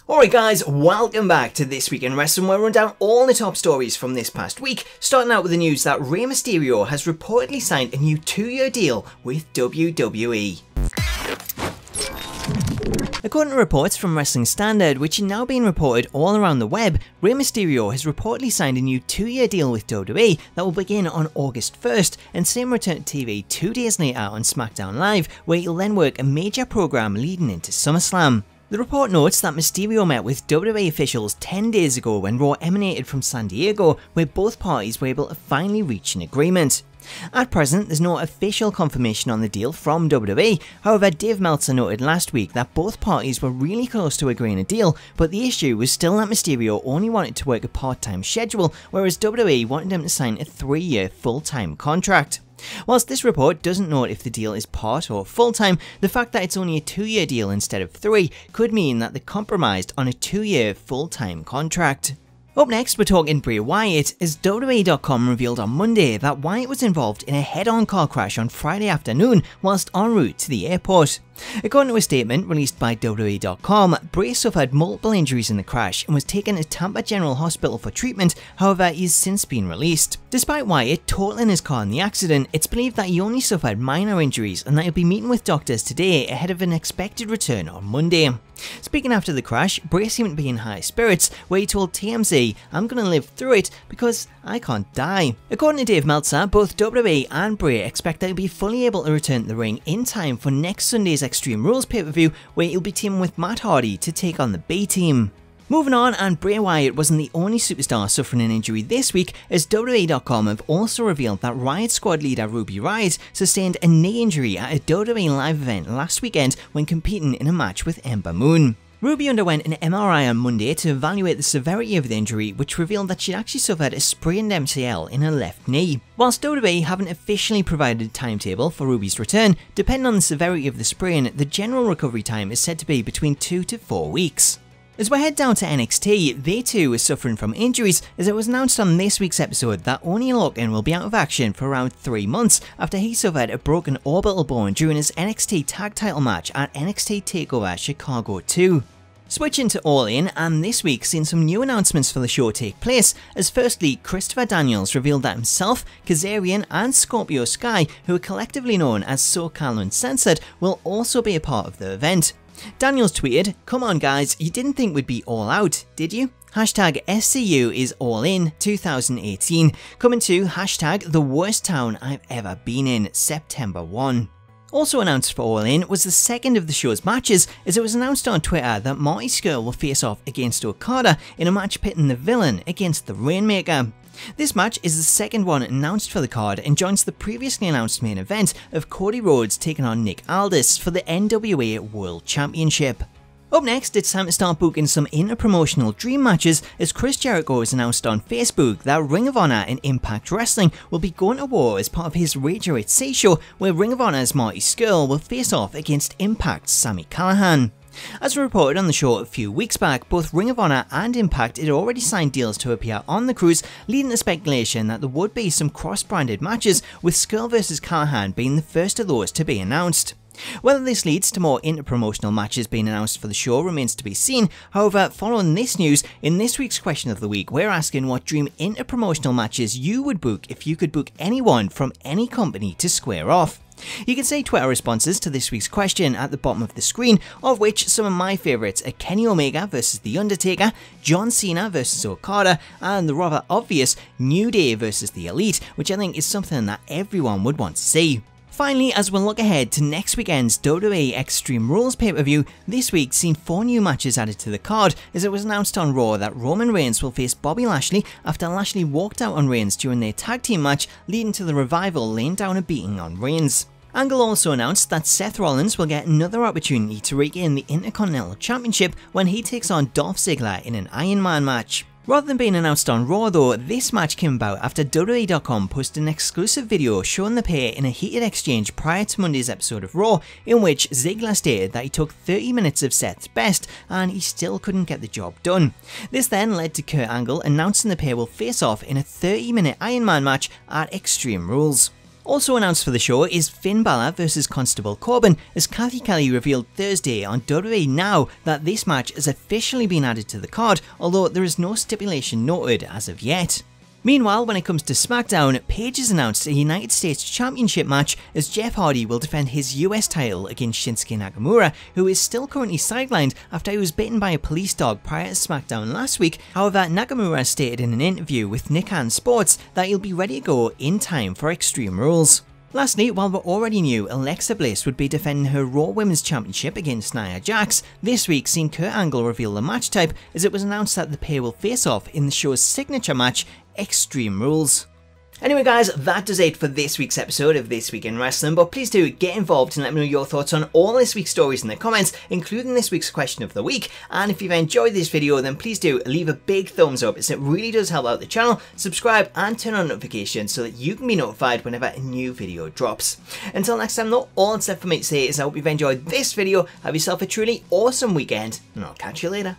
Alright guys, welcome back to This Week in Wrestling, where we run down all the top stories from this past week, starting out with the news that Rey Mysterio has reportedly signed a new 2-year deal with WWE. According to reports from Wrestling Standard, which are now being reported all around the web, Rey Mysterio has reportedly signed a new 2-year deal with WWE that will begin on August 1st and see him return to TV 2 days later on Smackdown Live, where he'll then work a major program leading into SummerSlam. The report notes that Mysterio met with WWE officials 10 days ago when Raw emanated from San Diego, where both parties were able to finally reach an agreement. At present, there's no official confirmation on the deal from WWE, however Dave Meltzer noted last week that both parties were really close to agreeing a deal, but the issue was still that Mysterio only wanted to work a part-time schedule, whereas WWE wanted him to sign a 3-year full-time contract. Whilst this report doesn't note if the deal is part or full-time, the fact that it's only a 2-year deal instead of 3 could mean that they compromised on a 2-year full-time contract. Up next, we're talking Bray Wyatt, as WWE.com revealed on Monday that Wyatt was involved in a head-on car crash on Friday afternoon whilst en route to the airport. According to a statement released by WWE.com, Bray suffered multiple injuries in the crash and was taken to Tampa General Hospital for treatment, however he has since been released. Despite Wyatt totaling his car in the accident, it's believed that he only suffered minor injuries and that he'll be meeting with doctors today ahead of an expected return on Monday. Speaking after the crash, Bray seemed to be in high spirits, where he told TMZ, "I'm gonna live through it because I can't die." According to Dave Meltzer, both WWE and Bray expect that he'll be fully able to return to the ring in time for next Sunday's Extreme Rules pay-per-view, where he'll be teaming with Matt Hardy to take on the B Team. Moving on, and Bray Wyatt wasn't the only superstar suffering an injury this week, as WWE.com have also revealed that Riot squad leader Ruby Riott sustained a knee injury at a WWE live event last weekend when competing in a match with Ember Moon. Ruby underwent an MRI on Monday to evaluate the severity of the injury, which revealed that she'd actually suffered a sprained MCL in her left knee. Whilst WWE haven't officially provided a timetable for Ruby's return, depending on the severity of the sprain, the general recovery time is said to be between 2 to 4 weeks. As we head down to NXT, they too are suffering from injuries, as it was announced on this week's episode that Oney Lorcan will be out of action for around 3 months after he suffered a broken orbital bone during his NXT tag title match at NXT TakeOver Chicago 2. Switching to All In, and this week seen some new announcements for the show take place, as firstly Christopher Daniels revealed that himself, Kazarian and Scorpio Sky, who are collectively known as SoCal Uncensored, will also be a part of the event. Daniels tweeted, "Come on guys, you didn't think we'd be all out, did you? Hashtag SCU is all in 2018, coming to hashtag the worst town I've ever been in, September 1. Also announced for All In was the second of the show's matches, as it was announced on Twitter that Marty Scurll will face off against Okada in a match pitting the villain against the Rainmaker. This match is the second one announced for the card and joins the previously announced main event of Cody Rhodes taking on Nick Aldis for the NWA World Championship. Up next, it's time to start booking some inter-promotional dream matches, as Chris Jericho has announced on Facebook that Ring of Honor and Impact Wrestling will be going to war as part of his Rager at Sea show, where Ring of Honor's Marty Scurll will face off against Impact's Sami Callihan. As reported on the show a few weeks back, both Ring of Honor and Impact had already signed deals to appear on the cruise, leading to speculation that there would be some cross-branded matches, with Scurll vs Callihan being the first of those to be announced. Whether this leads to more inter-promotional matches being announced for the show remains to be seen. However, following this news, in this week's question of the week, we're asking what dream inter-promotional matches you would book if you could book anyone from any company to square off. You can say Twitter responses to this week's question at the bottom of the screen, of which some of my favourites are Kenny Omega vs The Undertaker, John Cena vs Okada, and the rather obvious New Day vs The Elite, which I think is something that everyone would want to see. Finally, as we look ahead to next weekend's WWE Extreme Rules pay-per-view, this week seen 4 new matches added to the card, as it was announced on Raw that Roman Reigns will face Bobby Lashley after Lashley walked out on Reigns during their tag team match, leading to the Revival laying down a beating on Reigns. Angle also announced that Seth Rollins will get another opportunity to regain the Intercontinental Championship when he takes on Dolph Ziggler in an Iron Man match. Rather than being announced on Raw though, this match came about after WWE.com posted an exclusive video showing the pair in a heated exchange prior to Monday's episode of Raw, in which Ziggler stated that he took 30 minutes of Seth's best and he still couldn't get the job done. This then led to Kurt Angle announcing the pair will face off in a 30-minute Iron Man match at Extreme Rules. Also announced for the show is Finn Balor vs Constable Corbin, as Kathy Kelly revealed Thursday on WWE Now that this match has officially been added to the card, although there is no stipulation noted as of yet. Meanwhile, when it comes to SmackDown, Paige has announced a United States Championship match as Jeff Hardy will defend his US title against Shinsuke Nakamura, who is still currently sidelined after he was bitten by a police dog prior to SmackDown last week. However, Nakamura stated in an interview with Nick Hand Sports that he'll be ready to go in time for Extreme Rules. Lastly, while we already knew Alexa Bliss would be defending her Raw Women's Championship against Nia Jax, this week seen Kurt Angle reveal the match type as it was announced that the pair will face off in the show's signature match, Extreme Rules. Anyway guys, that does it for this week's episode of This Week in Wrestling, but please do get involved and let me know your thoughts on all this week's stories in the comments, including this week's question of the week. And if you've enjoyed this video, then please do leave a big thumbs up, as it really does help out the channel. Subscribe and turn on notifications so that you can be notified whenever a new video drops. Until next time though, all that's left for me to say is I hope you've enjoyed this video, have yourself a truly awesome weekend, and I'll catch you later.